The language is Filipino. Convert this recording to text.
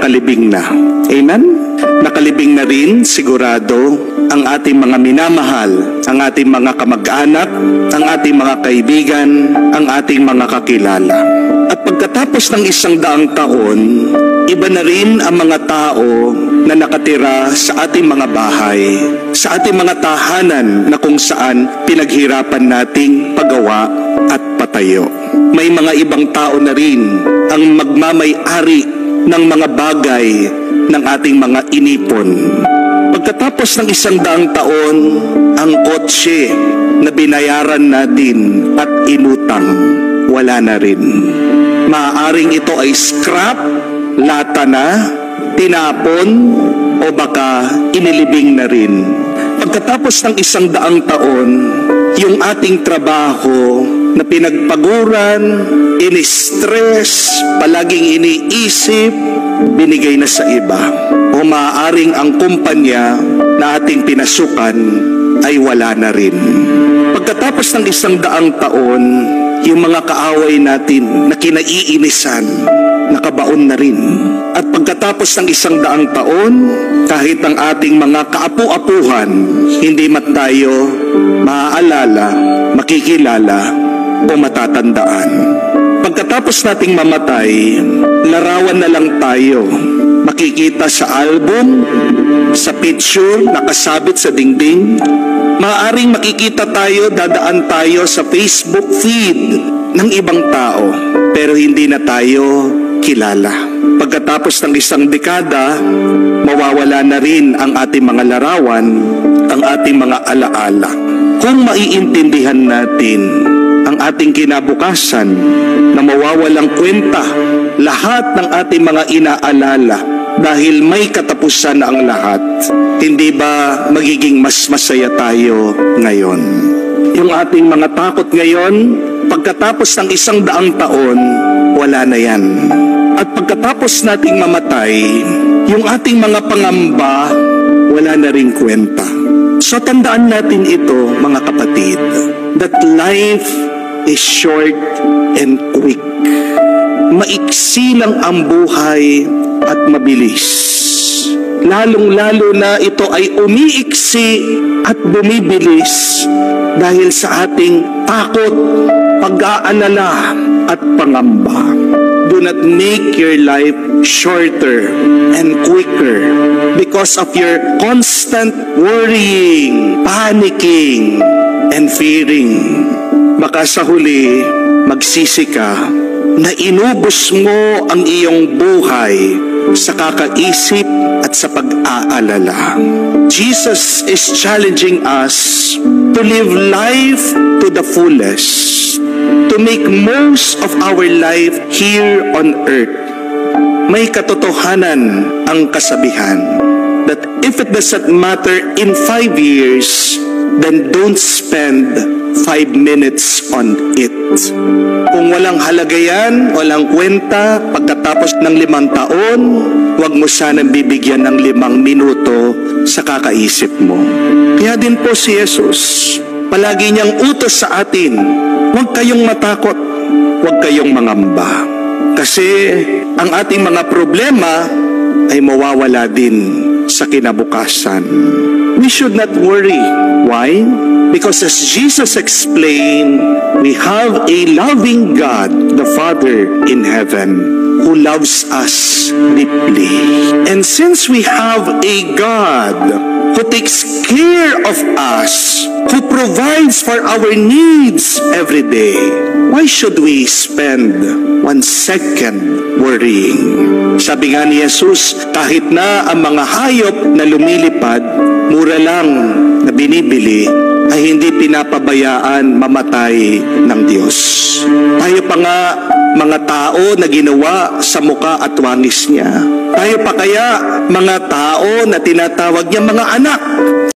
nakalibing na. Amen? Nakalibing na rin, sigurado, ang ating mga minamahal, ang ating mga kamag-anak, ang ating mga kaibigan, ang ating mga kakilala. At pagkatapos ng 100 taon, iba na rin ang mga tao na nakatira sa ating mga bahay, sa ating mga tahanan na kung saan pinaghirapan nating pagawa at patayo. May mga ibang tao na rin ang magmamay-ari ng mga bagay ng ating mga inipon. Pagkatapos ng 100 taon, ang kotse na binayaran natin at inutang, wala na rin. Maaaring ito ay scrap, lata na, tinapon, o baka inilibing na rin. Pagkatapos ng 100 taon, yung ating trabaho na pinagpaguran, ini-stress, palaging iniisip, binigay na sa iba. O maaaring ang kumpanya na ating pinasukan ay wala na rin. Pagkatapos ng 100 taon, yung mga kaaway natin na kinaiinisan, nakabaon na rin. At pagkatapos ng 100 taon, kahit ang ating mga kaapu-apuhan, hindi man tayo maaalala, makikilala, o matatandaan. Pagkatapos nating mamatay, larawan na lang tayo. Makikita sa album, sa picture, nakasabit sa dingding. Maaaring makikita tayo, dadaan tayo sa Facebook feed ng ibang tao, pero hindi na tayo kilala. Pagkatapos ng 1 dekada, mawawala na rin ang ating mga larawan, ang ating mga alaala. Kung maiintindihan natin ang ating kinabukasan na mawawalang kwenta lahat ng ating mga inaalala dahil may katapusan na ang lahat, hindi ba magiging mas masaya tayo ngayon? Yung ating mga takot ngayon, pagkatapos ng 100 taon, wala na yan. At pagkatapos nating mamatay, yung ating mga pangamba, wala na rin kwenta. So tandaan natin ito, mga kapatid, that life is short and quick. Maiksi lang ang buhay at mabilis. Lalong-lalo na ito ay umiiksi at bumibilis dahil sa ating takot, pag-aalala at pangamba. Do not make your life shorter and quicker because of your constant worrying, panicking, and fearing. Baka sa huli, magsisi ka na inubos mo ang iyong buhay sa kakaisip at sa pag-aalala. Jesus is challenging us to live life to the fullest, to make most of our life here on earth. May katotohanan ang kasabihan that if it doesn't matter in 5 years, then don't spend 5 minutes on it. Kung walang halaga yan, walang kwenta, pagkatapos ng 5 taon, huwag mo sanang bibigyan ng 5 minuto sa kakaisip mo. Kaya din po si Jesus, palagi niyang utos sa atin, huwag kayong matakot, huwag kayong mangamba. Kasi ang ating mga problema ay mawawala din sa kinabukasan. We should not worry. Why? Because as Jesus explained, we have a loving God, the Father in heaven, who loves us deeply. And since we have a God who takes care of us, who provides for our needs every day, why should we spend 1 second worrying? Sabi nga ni Jesus, kahit na ang mga hayop na lumilipad, mura lang na binibili, ay hindi pinapabayaan mamatay ng Diyos. Tayo pa nga mga tao na ginawa sa muka at wangis niya. Tayo pa kaya mga tao na tinatawag niya mga anak.